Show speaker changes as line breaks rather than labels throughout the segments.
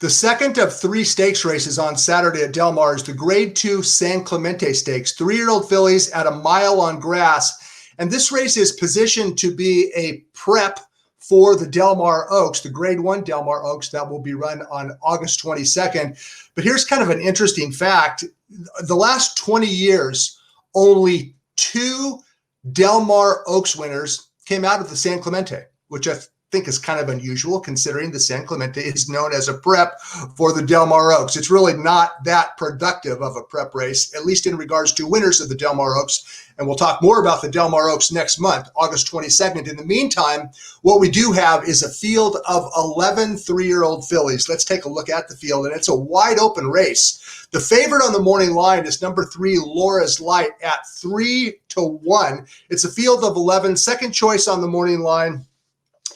The second of three stakes races on Saturday at Del Mar is the Grade 2 San Clemente Stakes, 3-year-old fillies at a mile on grass. And this race is positioned to be a prep for the Del Mar Oaks, the Grade 1 Del Mar Oaks that will be run on August 22nd. But here's kind of an interesting fact. The last 20 years, only 2 Del Mar Oaks winners came out of the San Clemente, which I think is kind of unusual considering the San Clemente is known as a prep for the Del Mar Oaks. It's really not that productive of a prep race, at least in regards to winners of the Del Mar Oaks. And we'll talk more about the Del Mar Oaks next month, August 22nd. In the meantime, what we do have is a field of 11 3-year-old fillies. Let's take a look at the field, and it's a wide open race. The favorite on the morning line is number 3, Laura's Light, at 3-1. It's a field of 11. Second choice on the morning line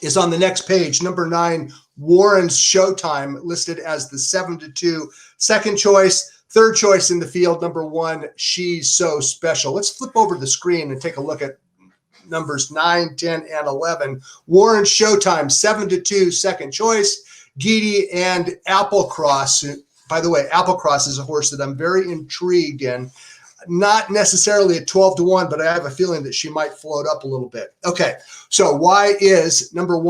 is on the next page. Number 9, Warren's Showtime, listed as the 7-2 second choice. Third choice in the field, number 1, She's So Special. Let's flip over the screen and take a look at numbers 9, 10, and 11. Warren's Showtime, 7-2 second choice. Geedy and Applecross. By the way, Applecross is a horse that I'm very intrigued in. Not necessarily at 12-1, but I have a feeling that she might float up a little bit. Okay, so why is number 3,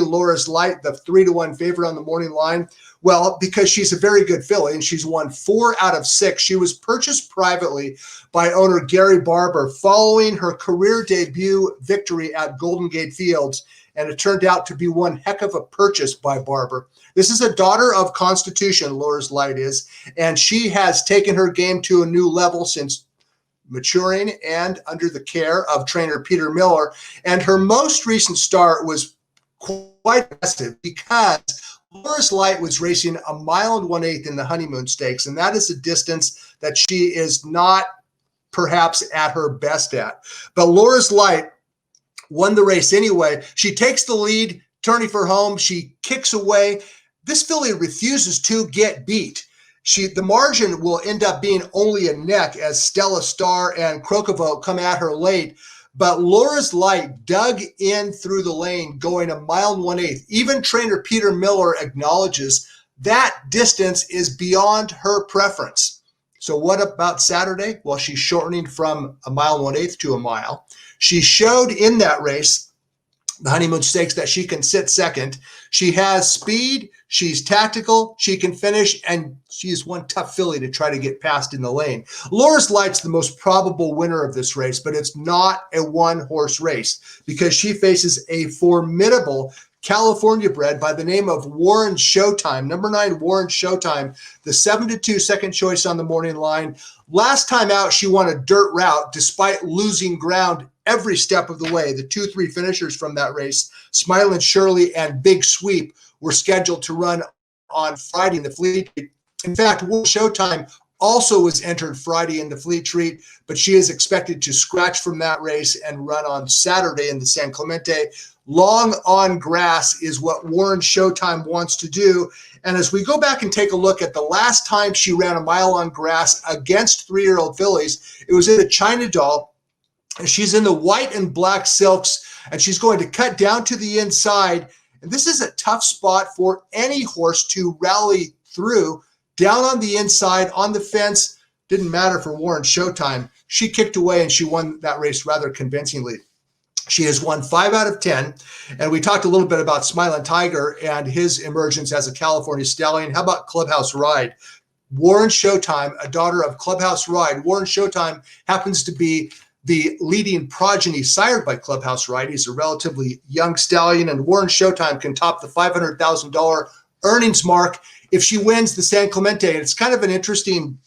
Laura's Light, the 3-1 favorite on the morning line? Well, because she's a very good filly, and she's won 4 out of 6. She was purchased privately by owner Gary Barber following her career debut victory at Golden Gate Fields, and it turned out to be one heck of a purchase by Barber. This is a daughter of Constitution, Laura's Light is, and she has taken her game to a new level since maturing and under the care of trainer Peter Miller. And her most recent start was quite impressive because Laura's Light was racing 1 1/8 in the Honeymoon Stakes, and that is a distance that she is not perhaps at her best at. But Laura's Light won the race anyway. She takes the lead, turning for home. She kicks away. This filly refuses to get beat. The margin will end up being only a neck as Stella Star and Crocovo come at her late. But Laura's Light dug in through the lane, going 1 1/8. Even trainer Peter Miller acknowledges that distance is beyond her preference. So what about Saturday? Well, she's shortening from 1 1/8 to a mile. She showed in that race, the Honeymoon Stakes, that she can sit second. She has speed, she's tactical, she can finish, and she's one tough filly to try to get past in the lane. Laura's Light's the most probable winner of this race, but it's not a one-horse race because she faces a formidable California bred by the name of Warren Showtime. Number 9, Warren Showtime, the 7-2 second choice on the morning line. Last time out, she won a dirt route despite losing ground every step of the way. The 2-3 finishers from that race, Smilin' Shirley and Big Sweep, were scheduled to run on Friday in the Fleet Treat. In fact, Warren Showtime also was entered Friday in the Fleet Treat, but she is expected to scratch from that race and run on Saturday in the San Clemente. Long on grass is what Warren Showtime wants to do. And as we go back and take a look at the last time she ran a mile on grass against 3-year-old fillies, it was in the China Doll. And she's in the white and black silks, and she's going to cut down to the inside. And this is a tough spot for any horse to rally through. Down on the inside, on the fence, didn't matter for Warren Showtime. She kicked away, and she won that race rather convincingly. She has won 5 out of 10, and we talked a little bit about Smilin' Tiger and his emergence as a California stallion. How about Clubhouse Ride? Warren Showtime, a daughter of Clubhouse Ride. Warren Showtime happens to be the leading progeny sired by Clubhouse Ride. He's a relatively young stallion, and Warren Showtime can top the $500,000 earnings mark if she wins the San Clemente. And it's kind of an interesting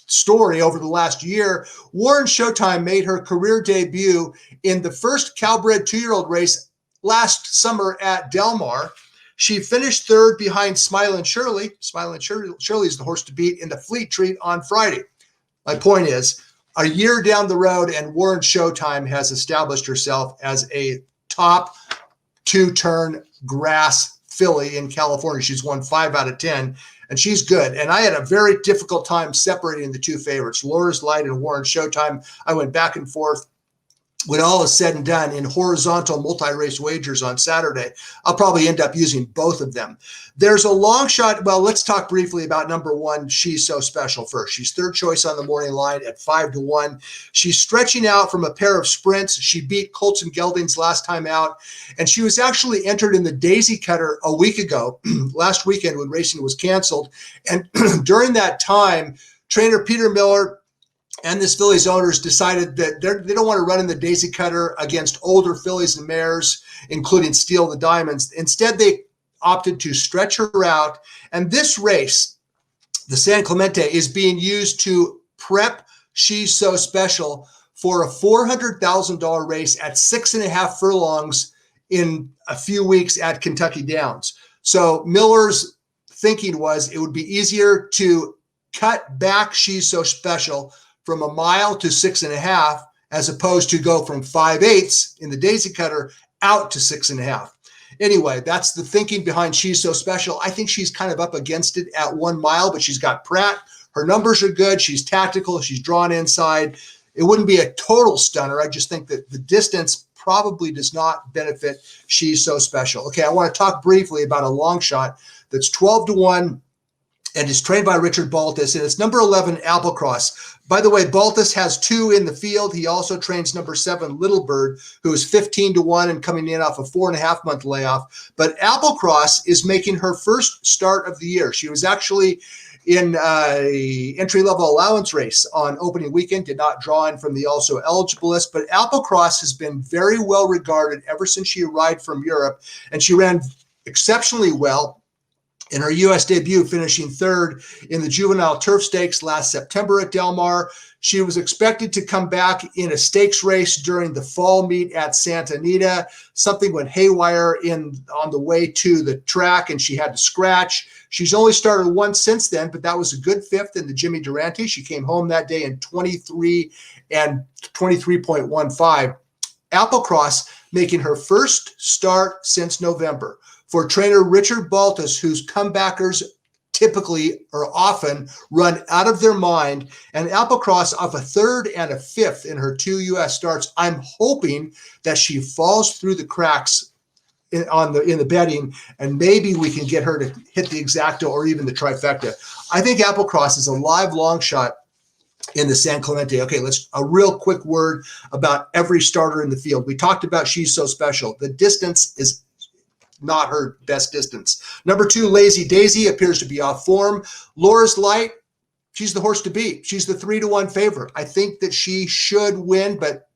story over the last year. Warren Showtime made her career debut in the first Calbred 2-year-old race last summer at Del Mar. She finished third behind Smilin' Shirley. Smilin' Shirley is the horse to beat in the Fleet Treat on Friday. My point is, a year down the road, and Warren Showtime has established herself as a top 2-turn grass filly in California. She's won 5 out of 10, and she's good. And I had a very difficult time separating the two favorites, Laura's Light and Warren Showtime. I went back and forth. when all is said and done in horizontal multi-race wagers on Saturday, I'll probably end up using both of them. There's a long shot. Well, let's talk briefly about number one, She's So Special first. She's third choice on the morning line at 5-1. She's stretching out from a pair of sprints. She beat Colts and Geldings last time out, and she was actually entered in the Daisy Cutter a week ago, last weekend when racing was canceled. And during that time, trainer Peter Miller and this filly's owners decided that they don't want to run in the Daisy Cutter against older fillies and mares, including Steal the Diamonds. Instead, they opted to stretch her out. And this race, the San Clemente, is being used to prep She's So Special for a $400,000 race at 6.5 furlongs in a few weeks at Kentucky Downs. So Miller's thinking was it would be easier to cut back She's So Special from a mile to 6.5, as opposed to go from 5/8 in the Daisy Cutter out to 6.5. Anyway, that's the thinking behind She's So Special. I think she's kind of up against it at 1 mile, but she's got Pratt. Her numbers are good. She's tactical. She's drawn inside. It wouldn't be a total stunner. I just think that the distance probably does not benefit She's So Special. Okay, I want to talk briefly about a long shot that's 12-1 and is trained by Richard Baltus, and it's number 11, Applecross. By the way, Baltus has 2 in the field. He also trains number 7, Little Bird, who is 15-1 and coming in off a 4.5-month layoff. But Applecross is making her first start of the year. She was actually in a entry-level allowance race on opening weekend, did not draw in from the also eligible list, but Applecross has been very well regarded ever since she arrived from Europe, and she ran exceptionally well in her U.S. debut, finishing 3rd in the Juvenile Turf Stakes last September at Del Mar. She was expected to come back in a stakes race during the fall meet at Santa Anita. Something went haywire on the way to the track, and she had to scratch. She's only started once since then, but that was a good 5th in the Jimmy Durante. She came home that day in 23 and 23.15. Applecross making her first start since November. For trainer Richard Baltus, whose comebackers typically or often run out of their mind, and Applecross off a 3rd and a 5th in her 2 U.S. starts, I'm hoping that she falls through the cracks in the betting, and maybe we can get her to hit the exacta or even the trifecta. I think Applecross is a live long shot in the San Clemente. Okay, a real quick word about every starter in the field. We talked about She's So Special. The distance is not her best distance. Number 2, Lazy Daisy, appears to be off form. Laura's Light, she's the horse to beat. She's the 3-1 favorite. I think that she should win, but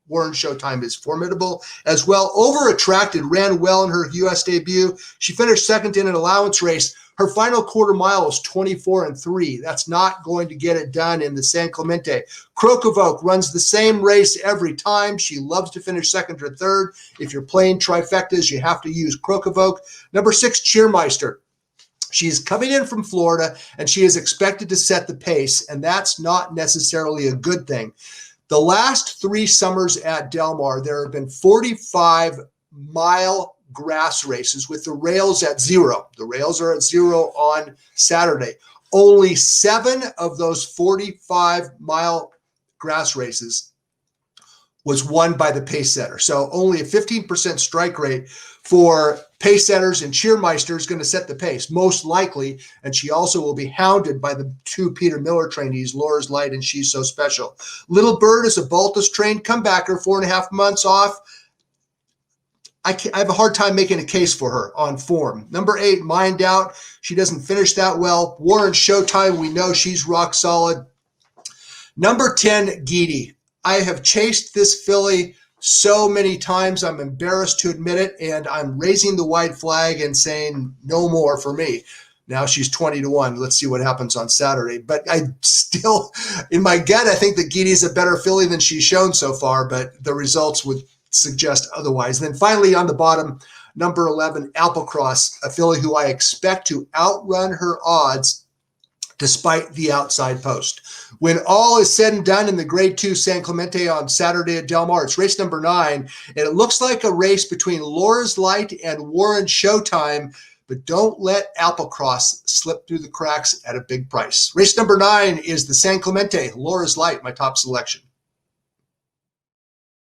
Warren Showtime is formidable as well. Over Attracted ran well in her U.S. debut. She finished 2nd in an allowance race. Her final quarter mile was 24-3. That's not going to get it done in the San Clemente. Crocovoke runs the same race every time. She loves to finish 2nd or 3rd. If you're playing trifectas, you have to use Crocovoke. Number 6, Cheermeister. She's coming in from Florida, and she is expected to set the pace, and that's not necessarily a good thing. The last 3 summers at Del Mar, there have been 45-mile grass races with the rails at 0. The rails are at 0 on Saturday. Only 7 of those 45-mile grass races was won by the pace setter. So only a 15% strike rate for pace setters, and Cheermeister is going to set the pace, most likely, and she also will be hounded by the 2 Peter Miller trainees, Laura's Light and She's So Special. Little Bird is a Baltus-trained comebacker, 4.5 months off. I have a hard time making a case for her on form. Number 8, Mind Out. She doesn't finish that well. Warren Showtime, we know she's rock solid. Number 10, Geedy. I have chased this filly so many times, I'm embarrassed to admit it, and I'm raising the white flag and saying no more for me. Now she's 20-1. Let's see what happens on Saturday. But I still, in my gut, I think that Geedy's a better filly than she's shown so far, but the results would suggest otherwise. And then finally on the bottom, number 11, Applecross, a filly who I expect to outrun her odds despite the outside post. When all is said and done in the Grade 2 San Clemente on Saturday at Del Mar, it's race number 9, and it looks like a race between Laura's Light and Warren Showtime, but don't let Applecross slip through the cracks at a big price. Race number 9 is the San Clemente, Laura's Light, my top selection.